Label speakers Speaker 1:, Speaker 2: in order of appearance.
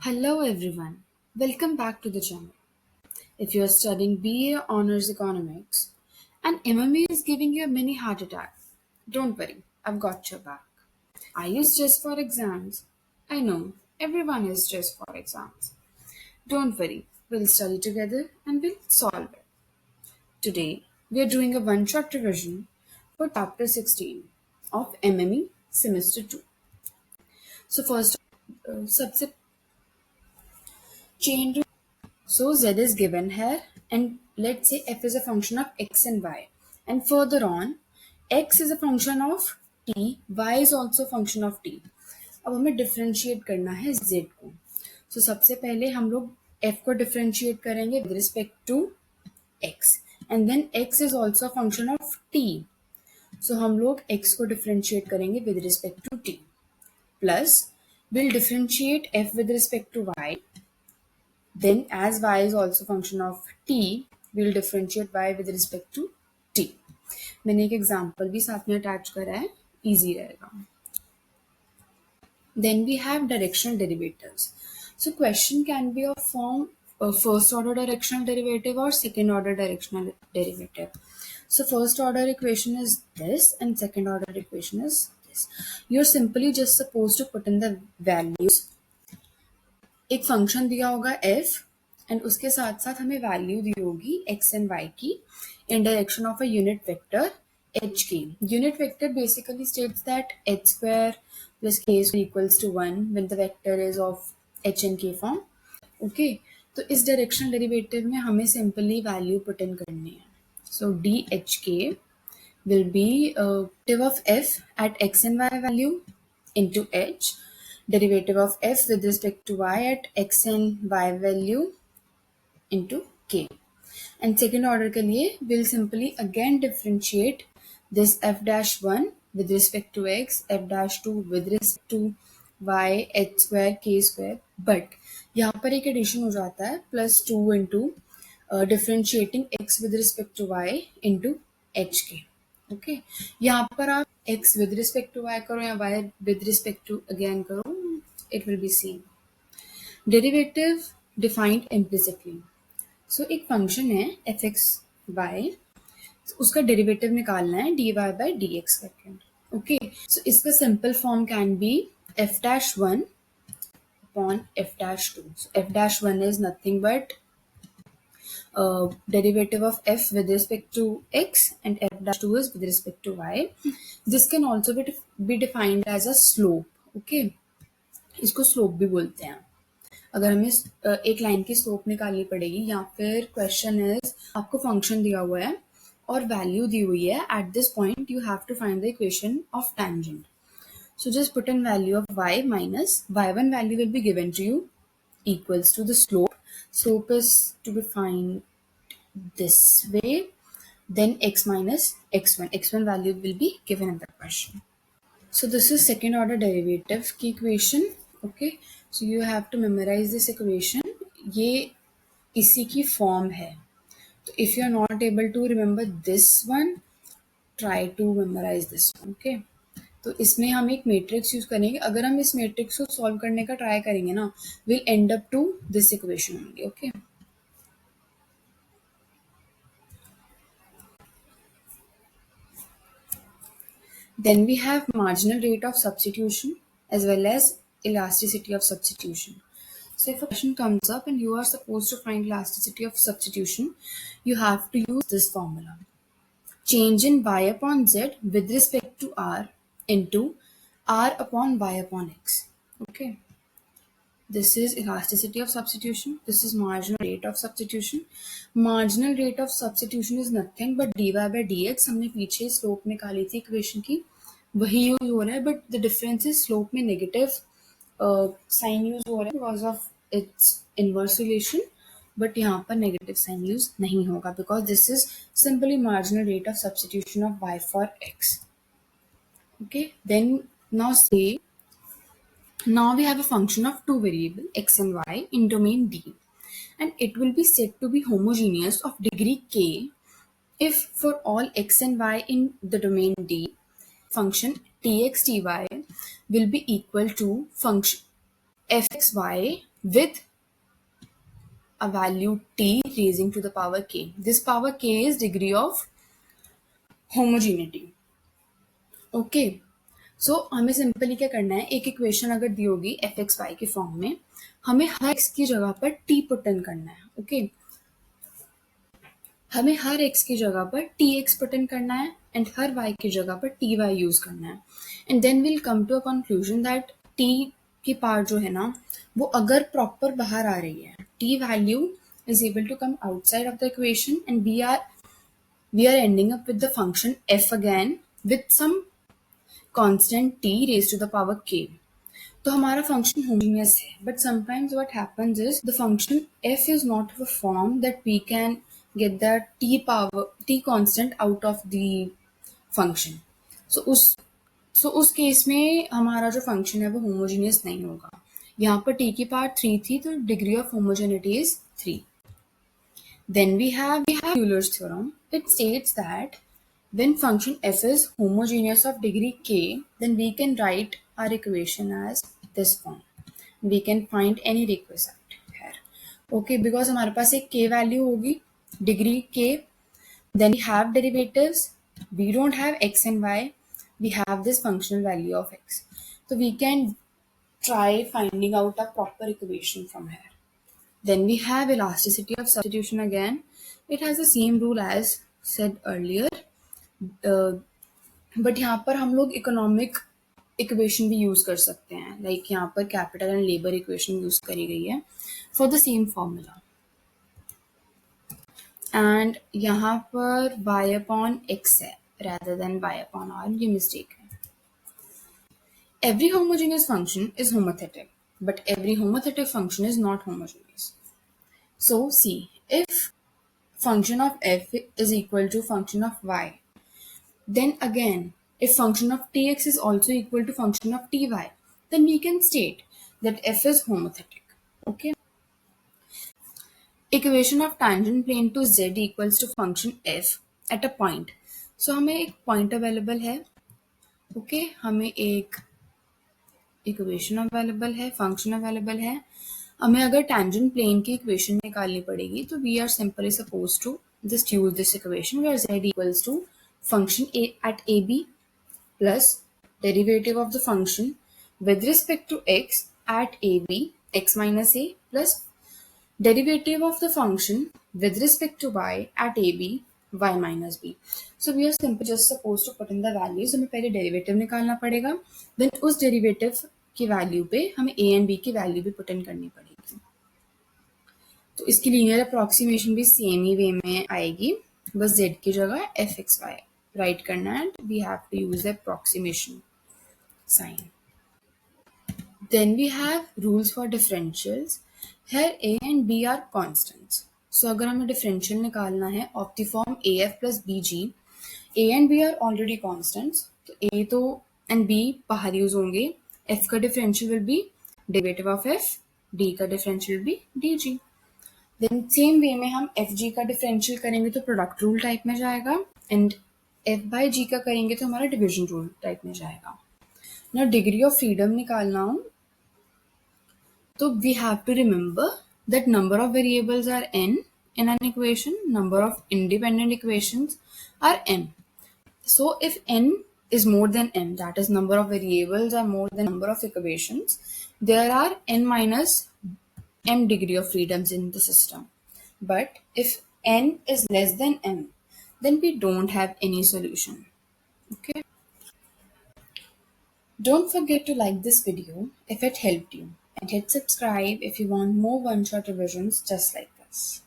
Speaker 1: Hello everyone, welcome back to the channel. If you are studying BA Honors Economics and MMA is giving you a mini heart attack, don't worry, I've got your back. Are you stressed for exams? I know, everyone is stressed for exams. Don't worry, we'll study together and we'll solve it. Today, we are doing a one-shot revision for Chapter 16 of MME Semester 2. So first, सबसे chain So z is given here and let's say f is a function of x and y. And further on, x is a function of t, y is also a function of t. अब हमें differentiate करना है z को. So सबसे पहले हम लोग f को डिफरेंशिएट करेंगे with respect to x. And then x is also a function of t. So हम लोग x को डिफरेंशिएट करेंगे with respect to t. Plus, we'll differentiate f with respect to y. Then as y is also function of t, we will differentiate y with respect to t. मैंने एक example भी साथ में attach करा है, easy रहेगा. Then we have directional derivatives. So question can be of form first order directional derivative or second order directional derivative. So first order equation is this and second order equation is this. You're simply just supposed to put in the values. एक function दिया होगा f and उसके साथ साथ हमें value दी होगी x and y की इन direction of a unit vector h की. Unit vector basically states that h square plus k square equals to 1 when the vector is of h and k form. Okay, तो इस directional derivative में हमें simply value put in करनी है. सो dhk will be derivative of f at x and y value into h, derivative of f with respect to y at x and y value into k. And second order के लिए we'll simply again differentiate this f dash 1 with respect to x, f dash 2 with respect to y, h square, k square. But यहाँ पर एक addition हो जाता है plus 2 into differentiating x with respect to y into h k. Okay, यहाँ पर आप x with respect to y करो या y with respect to again करो, it will be same. Derivative defined implicitly. So एक फंक्शन है f x y, उसका derivative निकालना है d y by d x करके. ओके, सो इसका simple form can be f dash one upon f dash two. F dash one is nothing but derivative of f with respect to x and f dash 2 is with respect to y. This can also be defined as a slope. Okay, इसको slope भी बोलते हैं. अगर हमें एक line की slope निकालनी पड़ेगी या फिर क्वेश्चन इज आपको फंक्शन दिया हुआ है और वैल्यू दी हुई है at this point you have to find the equation of tangent. So just put in value of y minus y1 value will be given to you equals to the slope. Slope is to be found this way. Then x minus x1. x1 value will be given in the question. So this is second order derivative की equation. Okay, so you have to memorize this equation. ये इसी की form है. तो if you are not able to remember this one, try to memorize this one. Okay, तो इसमें हम एक मैट्रिक्स यूज करेंगे. अगर हम इस मैट्रिक्स को सॉल्व करने का ट्राई करेंगे ना, we'll end up to this equation only. Okay. Then we have marginal rate of substitution as well as elasticity of substitution. So if a question comes up and you are supposed to find elasticity of substitution, you have to use this formula. Change in y upon z with respect to r into r upon y upon x. Okay. This is elasticity of substitution. This is marginal rate of substitution. Marginal rate of substitution is nothing but dy by dx. हमने पीछे slope निकाली थी equation की, वही use हो रहा है, but the difference is slope में नेगेटिव साइन यूज हो रहा है because of its inverse relation, but यहाँ पर नेगेटिव साइन यूज नहीं होगा because this is simply marginal rate of substitution of y for x. Okay, then now we have a function of two variable x and y in domain D, and it will be said to be homogeneous of degree k if for all x and y in the domain D, function tx ty will be equal to function fxy with a value t raising to the power k. This power k is degree of homogeneity. Okay, so हमें simply क्या करना है, एक equation अगर दी होगी F x Y के form में, हमें हर एक्स की जगह पर टी पुट इन करना है. ओके, हमें हर एक्स की जगह पर टी एक्स पुट इन करना है एंड हर वाई की जगह पर टी वाई यूज करना है. And then will come to a conclusion that t की पार्ट जो है ना, वो अगर प्रॉपर बाहर आ रही है, T value is able to come outside of the equation, and we are ending up with the function f again with some constant t raised to the power k. तो हमारा फंक्शन होमोजेनियस है, but sometimes what happens is the function f is not of a form that we can get that t constant out of the function. so उस case में हमारा जो function है वो homogeneous नहीं होगा. यहाँ पर t की पावर 3 थी, तो degree of homogeneity is 3. Then we have Euler's theorem. It states that when function f is homogeneous of degree k, then we can write our equation as this form. We can find any requisite here. Okay, because हमारे पास एक k value होगी, degree k. Then we have derivatives. We don't have x and y. We have this functional value of x. So we can try finding out a proper equation from here. Then we have elasticity of substitution again. It has the same rule as said earlier, but यहाँ पर हम लोग economic equation भी use कर सकते हैं. Like यहाँ पर capital and labour equation use करी गई है for the same formula. And यहाँ पर y अपॉन x है rather than y upon r. ये मिस्टेक है. Every homogeneous function is homothetic, but every homothetic function is not homogeneous. So see, if function of f is equal to function of y, then again if function of tx is also equal to function of ty, then we can state that f is homothetic. Okay, equation of tangent plane to z equals to function f at a point. So हमें एक point available है. Okay, हमें एक equation available है, function available है. हमें अगर tangent plane की इक्वेशन निकालनी पड़ेगी, तो we are simply suppose to just use this equation where z equals to function a at ab plus derivative of the function with respect to x at ab x minus a plus derivative of the function with respect to y at ab y minus b. So we are simply just supposed to put in the values. हमें पहले derivative निकालना पड़ेगा, then उस derivative की value पे हमें a and b की value भी पुट इन करनी पड़ेगी. तो इसकी लीनियर अप्रॉक्सीमेशन भी सेम ही वे में आएगी, बस z की जगह एफ एक्स वाई राइट करना है. We have to use the approximation sign. Then we have rules for differentials. Here a and b are constants. So अगर हमें differential निकालना है of the form af plus bg, a and b are already constants. तो a तो and b बाहर use होंगे. f का differential will be derivative of f, d का differential will be dg. Then same way में हम fg का differential करेंगे तो product rule type में जाएगा, and f by g का करेंगे तो हमारा division rule type में जाएगा. Now degree of freedom निकालना हो, so we have to remember that number of variables are n in an equation, number of independent equations are m. So if n is more than m, that is number of variables are more than number of equations, there are n minus m degree of freedoms in the system. But if n is less than m, then we don't have any solution. Okay. Don't forget to like this video if it helped you, and hit subscribe if you want more one-shot revisions just like this.